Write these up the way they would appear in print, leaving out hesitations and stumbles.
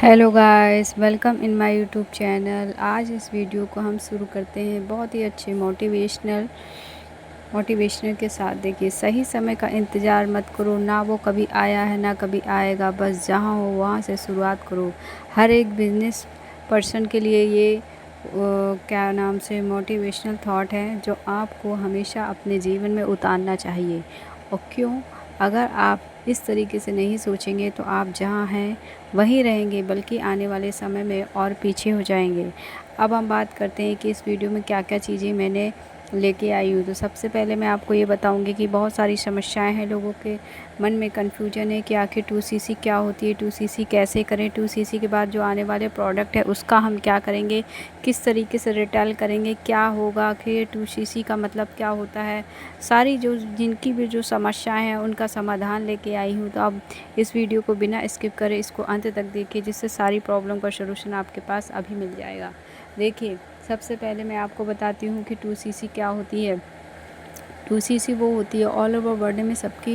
Hello guys, welcome in my YouTube channel. आज इस video को हम शुरू करते हैं बहुत ही अच्छे मोटिवेशनल के साथ। देखिए, सही समय का इंतज़ार मत करो, ना वो कभी आया है ना कभी आएगा, बस जहाँ हो वहाँ से शुरुआत करो। हर एक बिजनेस पर्सन के लिए ये क्या नाम से मोटिवेशनल थॉट है जो आपको हमेशा अपने जीवन में उतारना चाहिए। और क्यों? अगर आप इस तरीके से नहीं सोचेंगे तो आप जहाँ हैं वहीं रहेंगे, बल्कि आने वाले समय में और पीछे हो जाएंगे। अब हम बात करते हैं कि इस वीडियो में क्या क्या चीज़ें मैंने लेके आई हूँ। तो सबसे पहले मैं आपको ये बताऊंगी कि बहुत सारी समस्याएं हैं, लोगों के मन में कन्फ्यूजन है कि आखिर 2cc क्या होती है, 2cc कैसे करें, 2cc के बाद जो आने वाले प्रोडक्ट है उसका हम क्या करेंगे, किस तरीके से रिटेल करेंगे, क्या होगा, आखिर 2cc का मतलब क्या होता है। सारी जो जिनकी भी जो समस्याएं हैं उनका समाधान लेके आई हूँ। तो अब इस वीडियो को बिना स्किप करे इसको अंत तक देखिए, जिससे सारी प्रॉब्लम का सलूशन आपके पास अभी मिल जाएगा। देखिए, सबसे पहले मैं आपको बताती हूँ कि 2cc क्या होती है। 2cc वो होती है ऑल ओवर वर्ल्ड में सबकी,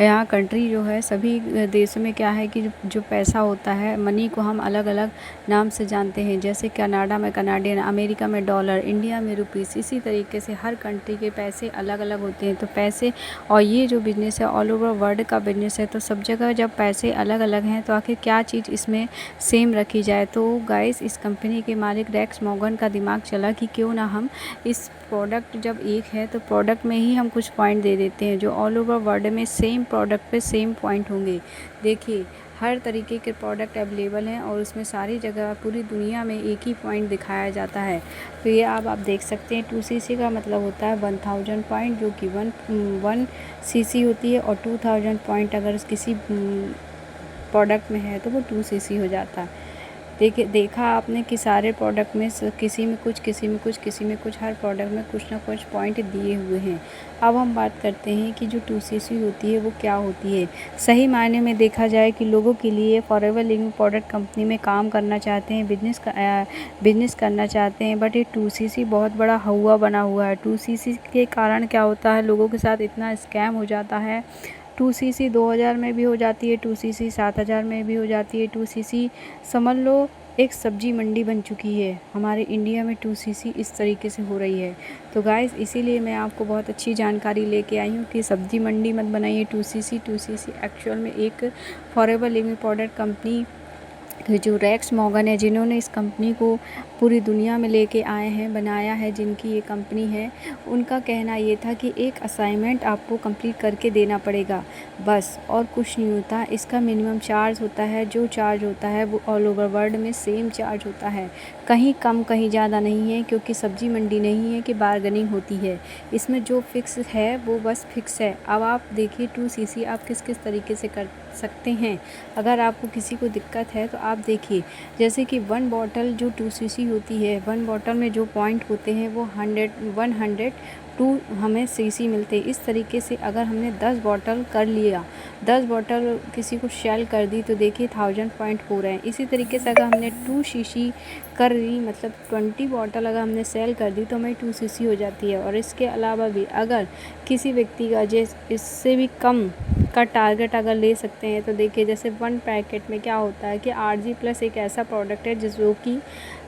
यहाँ कंट्री जो है सभी देशों में क्या है कि जो पैसा होता है, मनी को हम अलग अलग नाम से जानते हैं। जैसे कनाडा में कनाडियन, अमेरिका में डॉलर, इंडिया में रुपीस। इसी तरीके से हर कंट्री के पैसे अलग अलग होते हैं। तो पैसे और ये जो बिज़नेस है ऑल ओवर वर्ल्ड का बिज़नेस है, तो सब जगह जब पैसे अलग अलग हैं तो आखिर क्या चीज़ इसमें सेम रखी जाए। तो गाइस, इस कंपनी के मालिक रेक्स मॉर्गन का दिमाग चला कि क्यों ना हम इस प्रोडक्ट जब एक है तो प्रोडक्ट में ही हम कुछ पॉइंट दे देते हैं जो ऑल ओवर वर्ल्ड में सेम प्रोडक्ट पे सेम पॉइंट होंगे। देखिए, हर तरीके के प्रोडक्ट अवेलेबल हैं और उसमें सारी जगह पूरी दुनिया में एक ही पॉइंट दिखाया जाता है। तो ये आप देख सकते हैं, 2cc का मतलब होता है 1000 पॉइंट, जो कि 1cc होती है। और 2000 पॉइंट अगर किसी प्रोडक्ट में है तो वो 2cc हो जाता है। देखिए, देखा आपने कि सारे प्रोडक्ट में किसी में कुछ, किसी में कुछ, किसी में कुछ, हर प्रोडक्ट में कुछ ना कुछ पॉइंट दिए हुए हैं। अब हम बात करते हैं कि जो 2cc होती है वो क्या होती है। सही मायने में देखा जाए कि लोगों के लिए फॉरएवर लिविंग प्रोडक्ट कंपनी में काम करना चाहते हैं, बिजनेस करना चाहते हैं, बट ये 2cc बहुत बड़ा हौवा बना हुआ है। 2cc के कारण क्या होता है, लोगों के साथ इतना स्कैम हो जाता है। 2cc 2000 में भी हो जाती है, 2cc 7000 में भी हो जाती है। 2cc समझ लो एक सब्जी मंडी बन चुकी है हमारे इंडिया में। 2cc इस तरीके से हो रही है। तो गाइस, इसीलिए मैं आपको बहुत अच्छी जानकारी लेके आई हूँ कि सब्जी मंडी मत बनाइए 2cc। 2cc एक्चुअल में एक फॉरएवर लिविंग प्रोडक्ट कंपनी जो रेक्स मॉर्गन है, जिन्होंने इस कंपनी को पूरी दुनिया में लेके आए हैं, बनाया है, जिनकी ये कंपनी है, उनका कहना ये था कि एक असाइनमेंट आपको कंप्लीट करके देना पड़ेगा, बस और कुछ नहीं होता। इसका मिनिमम चार्ज होता है, जो चार्ज होता है वो ऑल ओवर वर्ल्ड में सेम चार्ज होता है, कहीं कम कहीं ज़्यादा नहीं है, क्योंकि सब्जी मंडी नहीं है कि बार्गेनिंग होती है। इसमें जो फिक्स है वो बस फिक्स है। अब आप देखिए 2cc आप किस किस तरीके से कर सकते हैं। अगर आपको किसी को दिक्कत है तो आप देखिए, जैसे कि 1 बॉटल जो 2cc होती है, 1 बॉटल में जो पॉइंट होते हैं वो 102 हमें cc मिलते हैं। इस तरीके से अगर हमने 10 बॉटल कर लिया, 10 बॉटल किसी को सेल कर दी, तो देखिए 1000 पॉइंट हो रहे हैं। इसी तरीके से अगर हमने 2cc कर ली, मतलब 20 बॉटल अगर हमने सेल कर दी तो हमें 2cc हो जाती है। और इसके अलावा भी अगर किसी व्यक्ति का इससे भी कम का टारगेट अगर ले सकते हैं, तो देखिए जैसे 1 पैकेट में क्या होता है कि Rg+ एक ऐसा प्रोडक्ट है जो कि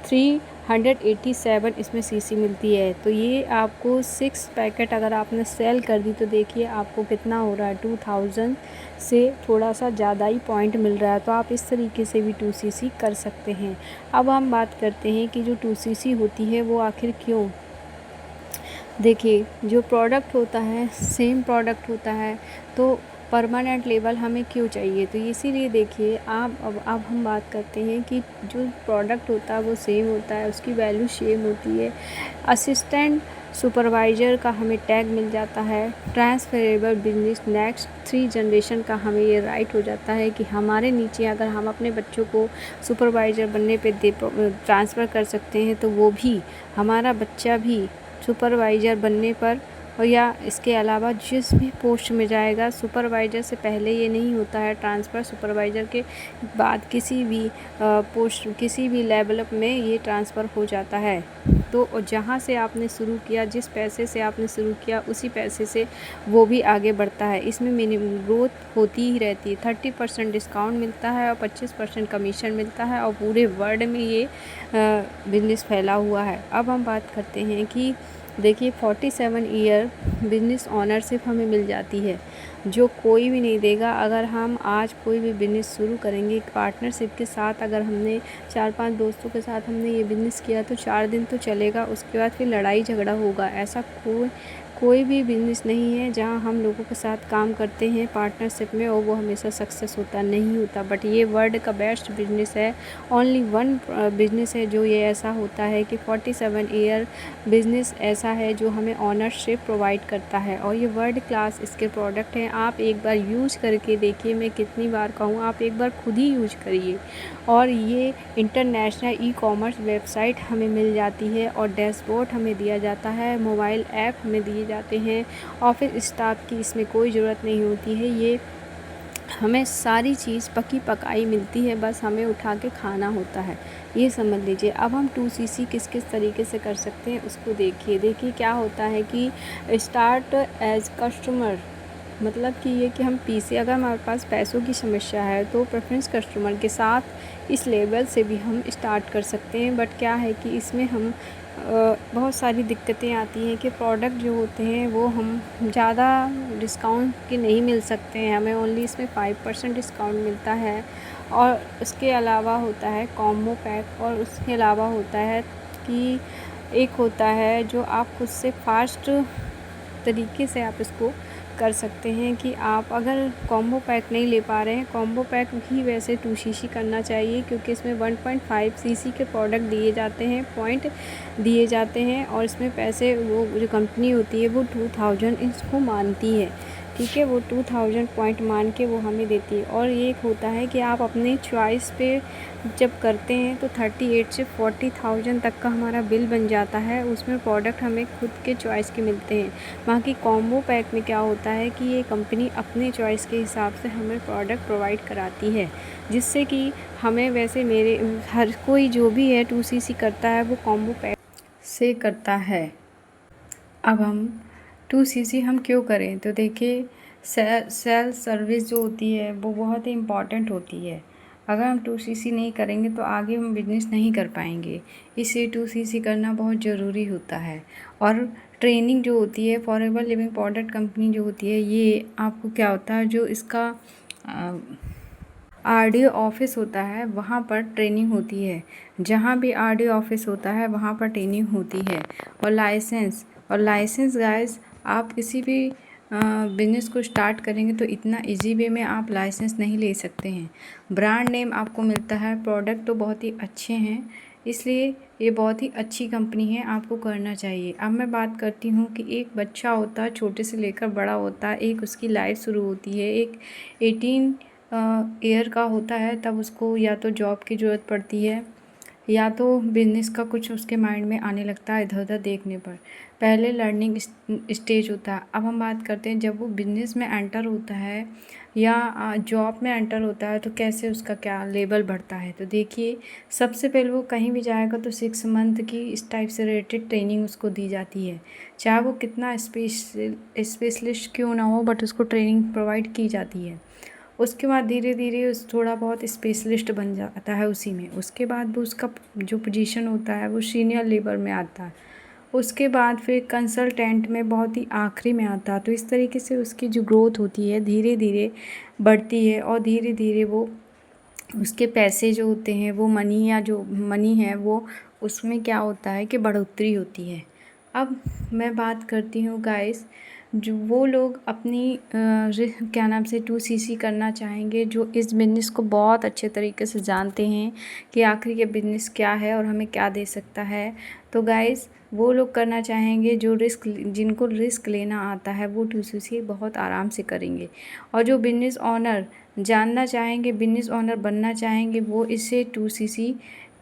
387 इसमें cc मिलती है। तो ये आपको 6 पैकेट अगर आपने सेल कर दी तो देखिए आपको कितना हो रहा है, 2000 से थोड़ा सा ज़्यादा ही पॉइंट मिल रहा है। तो आप इस तरीके से भी 2cc कर सकते हैं। अब हम बात करते हैं कि जो 2cc होती है वो आखिर क्यों। देखिए, जो प्रोडक्ट होता है सेम प्रोडक्ट होता है, तो परमानेंट लेबल हमें क्यों चाहिए। तो इसीलिए देखिए, आप अब हम बात करते हैं कि जो प्रोडक्ट होता है वो सेम होता है, उसकी वैल्यू सेम होती है। असिस्टेंट सुपरवाइज़र का हमें टैग मिल जाता है। ट्रांसफरेबल बिजनेस नेक्स्ट 3 जनरेशन का हमें ये राइट हो जाता है कि हमारे नीचे अगर हम अपने बच्चों को सुपरवाइज़र बनने पे ट्रांसफ़र कर सकते हैं, तो वो भी हमारा बच्चा भी सुपरवाइज़र बनने पर, और या इसके अलावा जिस भी पोस्ट में जाएगा, सुपरवाइज़र से पहले ये नहीं होता है ट्रांसफ़र, सुपरवाइज़र के बाद किसी भी पोस्ट, किसी भी लेवल में ये ट्रांसफ़र हो जाता है। तो और जहाँ से आपने शुरू किया, जिस पैसे से आपने शुरू किया, उसी पैसे से वो भी आगे बढ़ता है। इसमें मिनिमम ग्रोथ होती ही रहती है। 30% डिस्काउंट मिलता है और 25% कमीशन मिलता है और पूरे वर्ल्ड में ये बिज़नेस फैला हुआ है। अब हम बात करते हैं कि देखिए 47 ईयर बिज़नेस ओनरशिप हमें मिल जाती है, जो कोई भी नहीं देगा। अगर हम आज कोई भी बिज़नेस शुरू करेंगे एक पार्टनरशिप के साथ, अगर हमने 4-5 दोस्तों के साथ हमने ये बिज़नेस किया तो 4 दिन तो चलेगा, उसके बाद फिर लड़ाई झगड़ा होगा। ऐसा कोई भी बिज़नेस नहीं है जहाँ हम लोगों के साथ काम करते हैं पार्टनरशिप में और वो हमेशा सक्सेस होता नहीं होता। बट ये वर्ल्ड का बेस्ट बिज़नेस है। ओनली वन बिज़नेस है जो ये ऐसा होता है कि 47 ईयर बिज़नेस ऐसा है जो हमें ओनरशिप प्रोवाइड करता है और ये वर्ल्ड क्लास इसके प्रोडक्ट हैं। आप एक बार यूज़ करके देखिए, मैं कितनी बार कहूँ, आप एक बार खुद ही यूज करिए। और ये इंटरनेशनल ई-कॉमर्स वेबसाइट हमें मिल जाती है और डैशबोर्ड हमें दिया जाता है, मोबाइल ऐप हमें दिए जाते हैं। ऑफिस स्टाफ की इसमें कोई ज़रूरत नहीं होती है। ये हमें सारी चीज़ पकी पकाई मिलती है, बस हमें उठा के खाना होता है, ये समझ लीजिए। अब हम 2CC किस किस तरीके से कर सकते हैं उसको देखिए क्या होता है कि स्टार्ट एज कस्टमर, मतलब कि ये कि हम पीसी, अगर हमारे पास पैसों की समस्या है तो प्रेफरेंस कस्टमर के साथ इस लेवल से भी हम स्टार्ट कर सकते हैं। बट क्या है कि इसमें हम बहुत सारी दिक्कतें आती हैं कि प्रोडक्ट जो होते हैं वो हम ज़्यादा डिस्काउंट के नहीं मिल सकते हैं, हमें ओनली इसमें 5% डिस्काउंट मिलता है। और उसके अलावा होता है कॉम्बो पैक, और उसके अलावा होता है कि एक होता है जो आप खुद से फास्ट तरीके से आप इसको कर सकते हैं कि आप अगर कॉम्बो पैक नहीं ले पा रहे हैं, कॉम्बो पैक भी वैसे 2CC करना चाहिए क्योंकि इसमें 1.5cc के प्रोडक्ट दिए जाते हैं, पॉइंट दिए जाते हैं और इसमें पैसे वो जो कंपनी होती है वो 2000 इसको मानती है, ठीक है, वो 2000 पॉइंट मान के वो हमें देती है। और ये होता है कि आप अपने चॉइस पे जब करते हैं तो 38 से 40,000 तक का हमारा बिल बन जाता है। उसमें प्रोडक्ट हमें खुद के चॉइस के मिलते हैं। बाकी कॉम्बो पैक में क्या होता है कि ये कंपनी अपने चॉइस के हिसाब से हमें प्रोडक्ट प्रोवाइड कराती है, जिससे कि हमें वैसे मेरे हर कोई जो भी है 2CC करता है वो कॉम्बो पैक से करता है। अब हम 2CC हम क्यों करें, तो देखिए सेल सर्विस जो होती है वो बहुत ही इम्पॉर्टेंट होती है। अगर हम 2CC नहीं करेंगे तो आगे हम बिजनेस नहीं कर पाएंगे, इसलिए 2CC करना बहुत ज़रूरी होता है। और ट्रेनिंग जो होती है फॉरएवर लिविंग प्रोडक्ट कंपनी जो होती है, ये आपको क्या होता है, जो इसका RDO ऑफिस होता है वहाँ पर ट्रेनिंग होती है। जहाँ भी RDO ऑफिस होता है वहाँ पर ट्रेनिंग होती है। और लाइसेंस गाइस, आप किसी भी बिज़नेस को स्टार्ट करेंगे तो इतना इजी वे में आप लाइसेंस नहीं ले सकते हैं। ब्रांड नेम आपको मिलता है, प्रोडक्ट तो बहुत ही अच्छे हैं, इसलिए ये बहुत ही अच्छी कंपनी है, आपको करना चाहिए। अब मैं बात करती हूँ कि एक बच्चा होता है, छोटे से लेकर बड़ा होता है, एक उसकी लाइफ शुरू होती है, एक 18 ईयर का होता है, तब उसको या तो जॉब की ज़रूरत पड़ती है या तो बिज़नेस का कुछ उसके माइंड में आने लगता है इधर उधर देखने पर। पहले लर्निंग स्टेज होता है। अब हम बात करते हैं जब वो बिज़नेस में एंटर होता है या जॉब में एंटर होता है तो कैसे उसका क्या लेवल बढ़ता है। तो देखिए, सबसे पहले वो कहीं भी जाएगा तो 6 मंथ की इस टाइप से रिलेटेड ट्रेनिंग उसको दी जाती है, चाहे वो कितना स्पेशलिस्ट क्यों ना हो, बट उसको ट्रेनिंग प्रोवाइड की जाती है। उसके बाद धीरे धीरे उस थोड़ा बहुत स्पेशलिस्ट बन जाता है उसी में। उसके बाद वो उसका जो पोजीशन होता है वो सीनियर लेवल में आता है। उसके बाद फिर कंसल्टेंट में बहुत ही आखिरी में आता है। तो इस तरीके से उसकी जो ग्रोथ होती है धीरे धीरे बढ़ती है और धीरे धीरे वो उसके पैसे जो होते हैं वो मनी है वो उसमें क्या होता है कि बढ़ोतरी होती है। अब मैं बात करती हूँ गाइस, जो वो लोग अपनी क्या नाम से 2CC करना चाहेंगे, जो इस बिज़नेस को बहुत अच्छे तरीके से जानते हैं कि आखिर ये बिज़नेस क्या है और हमें क्या दे सकता है। तो गाइस, वो लोग करना चाहेंगे जिनको रिस्क लेना आता है वो 2CC बहुत आराम से करेंगे। और जो बिज़नेस ऑनर जानना चाहेंगे, बिज़नेस ऑनर बनना चाहेंगे, वो इसे 2CC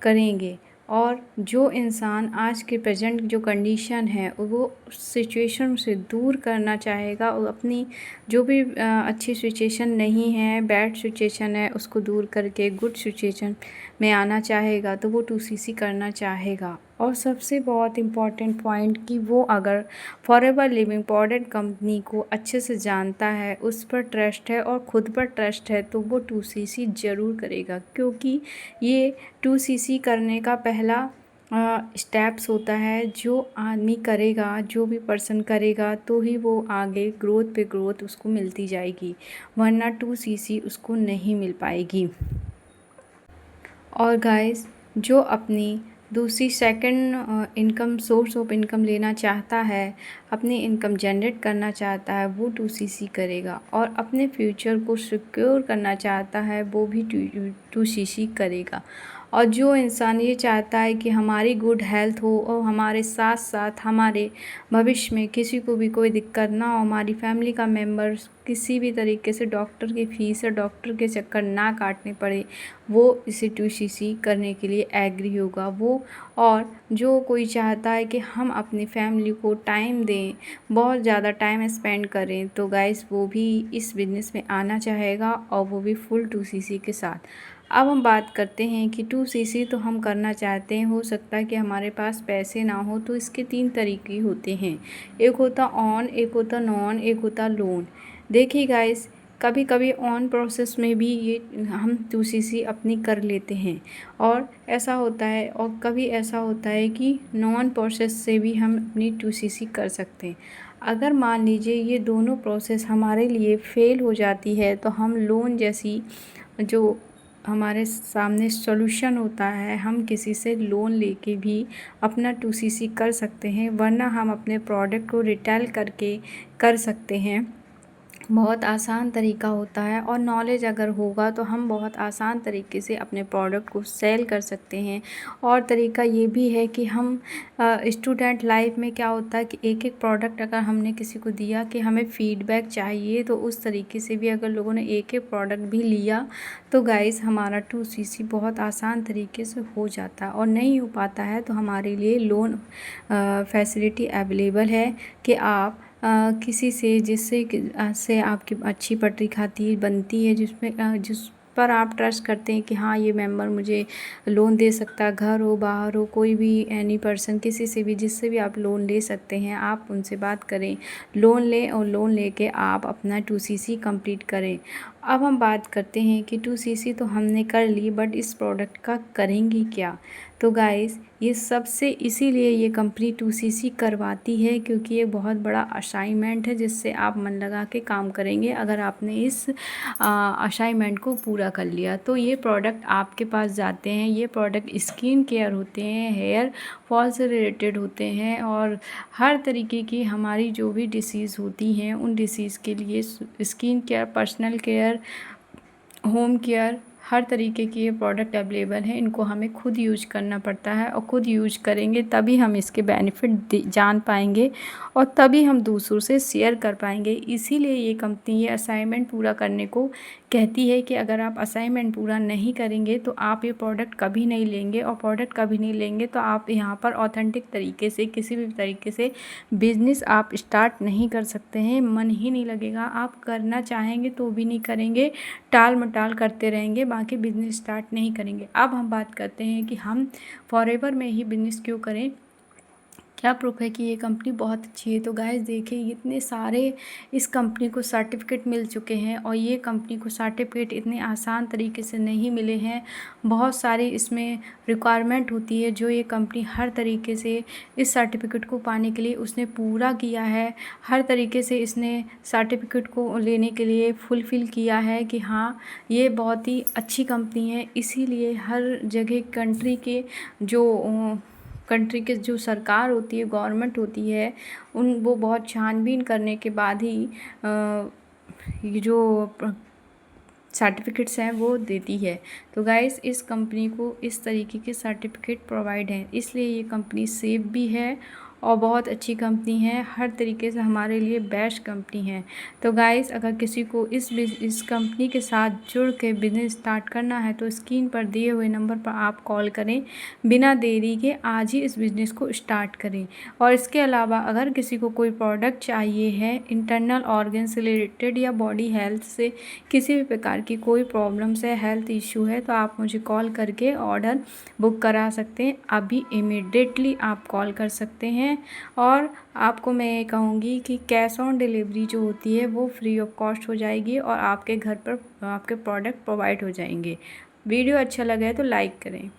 करेंगे। और जो इंसान आज के प्रेजेंट जो कंडीशन है वो सिचुएशन से दूर करना चाहेगा और अपनी जो भी अच्छी सिचुएशन नहीं है, बैड सिचुएशन है, उसको दूर करके गुड सिचुएशन में आना चाहेगा तो वो 2CC करना चाहेगा। और सबसे बहुत इम्पॉर्टेंट पॉइंट कि वो अगर फॉरएवर लिविंग प्रोडक्ट कंपनी को अच्छे से जानता है, उस पर ट्रस्ट है और ख़ुद पर ट्रस्ट है, तो वो 2CC ज़रूर करेगा, क्योंकि ये 2CC करने का पहला स्टेप्स होता है। जो आदमी करेगा, जो भी पर्सन करेगा, तो ही वो आगे ग्रोथ पे ग्रोथ उसको मिलती जाएगी, वरना 2CC उसको नहीं मिल पाएगी। और गाइस, जो अपनी दूसरी second income source of income लेना चाहता है, अपनी इनकम जनरेट करना चाहता है, वो 2CC करेगा। और अपने फ्यूचर को सिक्योर करना चाहता है, वो भी 2CC करेगा। और जो इंसान ये चाहता है कि हमारी गुड हेल्थ हो और हमारे साथ साथ हमारे भविष्य में किसी को भी कोई दिक्कत ना हो, हमारी फैमिली का मेंबर्स किसी भी तरीके से डॉक्टर की फ़ीस या डॉक्टर के चक्कर ना काटने पड़े, वो इसे 2CC करने के लिए एग्री होगा। वो और जो कोई चाहता है कि हम अपनी फैमिली को टाइम दें, बहुत ज़्यादा टाइम स्पेंड करें, तो गाइस वो भी इस बिज़नेस में आना चाहेगा, और वो भी फुल 2CC के साथ। अब हम बात करते हैं कि 2CC तो हम करना चाहते हैं, हो सकता है कि हमारे पास पैसे ना हो, तो इसके 3 तरीके होते हैं। एक होता ऑन, एक होता नॉन, एक होता लोन। देखिए गाइस, कभी कभी ऑन प्रोसेस में भी ये हम 2CC अपनी कर लेते हैं, और ऐसा होता है, और कभी ऐसा होता है कि नॉन प्रोसेस से भी हम अपनी 2CC कर सकते हैं। अगर मान लीजिए ये दोनों प्रोसेस हमारे लिए फेल हो जाती है, तो हम लोन जैसी जो हमारे सामने सॉल्यूशन होता है, हम किसी से लोन लेके भी अपना 2CC कर सकते हैं, वरना हम अपने प्रोडक्ट को रिटेल करके कर सकते हैं। बहुत आसान तरीका होता है, और नॉलेज अगर होगा तो हम बहुत आसान तरीके से अपने प्रोडक्ट को सेल कर सकते हैं। और तरीका ये भी है कि हम स्टूडेंट लाइफ में क्या होता है कि एक एक प्रोडक्ट अगर हमने किसी को दिया कि हमें फ़ीडबैक चाहिए, तो उस तरीके से भी अगर लोगों ने एक एक प्रोडक्ट भी लिया, तो गाइस हमारा 2CC बहुत आसान तरीके से हो जाता है। और नहीं हो पाता है तो हमारे लिए लोन फैसिलिटी अवेलेबल है कि आप किसी से जिससे से आपकी अच्छी पटरी खाती बनती है, जिस पर आप ट्रस्ट करते हैं कि हाँ ये मेंबर मुझे लोन दे सकता है, घर हो बाहर हो, कोई भी एनी पर्सन, किसी से भी जिससे भी आप लोन ले सकते हैं, आप उनसे बात करें, लोन लें, और लोन लेके आप अपना 2CC कंप्लीट करें। अब हम बात करते हैं कि 2CC तो हमने कर ली, बट इस प्रोडक्ट का करेंगे क्या। तो गाइस, ये सबसे इसीलिए ये कंपनी 2CC करवाती है, क्योंकि ये बहुत बड़ा असाइनमेंट है जिससे आप मन लगा के काम करेंगे। अगर आपने इस असाइनमेंट को पूरा कर लिया, तो ये प्रोडक्ट आपके पास जाते हैं। ये प्रोडक्ट स्किन केयर होते हैं, हेयर फॉल से रिलेटेड होते हैं, और हर तरीके की हमारी जो भी डिसीज़ होती हैं, उन डिसीज़ के लिए skin care, personal care, home care, हर तरीके की ये प्रोडक्ट अवेलेबल हैं। इनको हमें खुद यूज करना पड़ता है, और खुद यूज करेंगे तभी हम इसके बेनिफिट जान पाएंगे, और तभी हम दूसरों से शेयर कर पाएंगे। इसीलिए ये कंपनी ये असाइनमेंट पूरा करने को कहती है कि अगर आप असाइनमेंट पूरा नहीं करेंगे तो आप ये प्रोडक्ट कभी नहीं लेंगे, और प्रोडक्ट कभी नहीं लेंगे तो आप यहाँ पर ऑथेंटिक तरीके से किसी भी तरीके से बिज़नेस आप स्टार्ट नहीं कर सकते हैं। मन ही नहीं लगेगा, आप करना चाहेंगे तो भी नहीं करेंगे, टाल मटाल करते रहेंगे, बाकी बिज़नेस स्टार्ट नहीं करेंगे। अब हम बात करते हैं कि हम फॉरएवर में ही बिज़नेस क्यों करें, क्या प्रूफ है कि ये कंपनी बहुत अच्छी है। तो गाइस देखिए, इतने सारे इस कंपनी को सर्टिफिकेट मिल चुके हैं, और ये कंपनी को सर्टिफिकेट इतने आसान तरीके से नहीं मिले हैं। बहुत सारी इसमें रिक्वायरमेंट होती है, जो ये कंपनी हर तरीके से इस सर्टिफिकेट को पाने के लिए उसने पूरा किया है। हर तरीके से इसने सर्टिफिकेट को लेने के लिए फुलफ़िल किया है कि हाँ ये बहुत ही अच्छी कंपनी है। इसीलिए हर जगह कंट्री के जो सरकार होती है, गवर्नमेंट होती है, वो बहुत छानबीन करने के बाद ही ये जो सर्टिफिकेट्स हैं वो देती है। तो गाइस, इस कंपनी को इस तरीके के सर्टिफिकेट प्रोवाइड हैं, इसलिए ये कंपनी सेफ भी है और बहुत अच्छी कंपनी है, हर तरीके से हमारे लिए बेस्ट कंपनी है। तो गाइस, अगर किसी को इस कंपनी के साथ जुड़ के बिज़नेस स्टार्ट करना है तो स्क्रीन पर दिए हुए नंबर पर आप कॉल करें, बिना देरी के आज ही इस बिज़नेस को स्टार्ट करें। और इसके अलावा अगर किसी को कोई प्रोडक्ट चाहिए है इंटरनल ऑर्गन से रिलेटेड या बॉडी हेल्थ से किसी भी प्रकार की कोई प्रॉब्लम्स है, हेल्थ इशू है, तो आप मुझे कॉल करके ऑर्डर बुक करा सकते हैं। अभी इमीडिएटली आप कॉल कर सकते हैं। और आपको मैं ये कहूँगी कि कैश ऑन डिलीवरी जो होती है वो फ्री ऑफ कॉस्ट हो जाएगी और आपके घर पर आपके प्रोडक्ट प्रोवाइड हो जाएंगे। वीडियो अच्छा लगा है तो लाइक करें।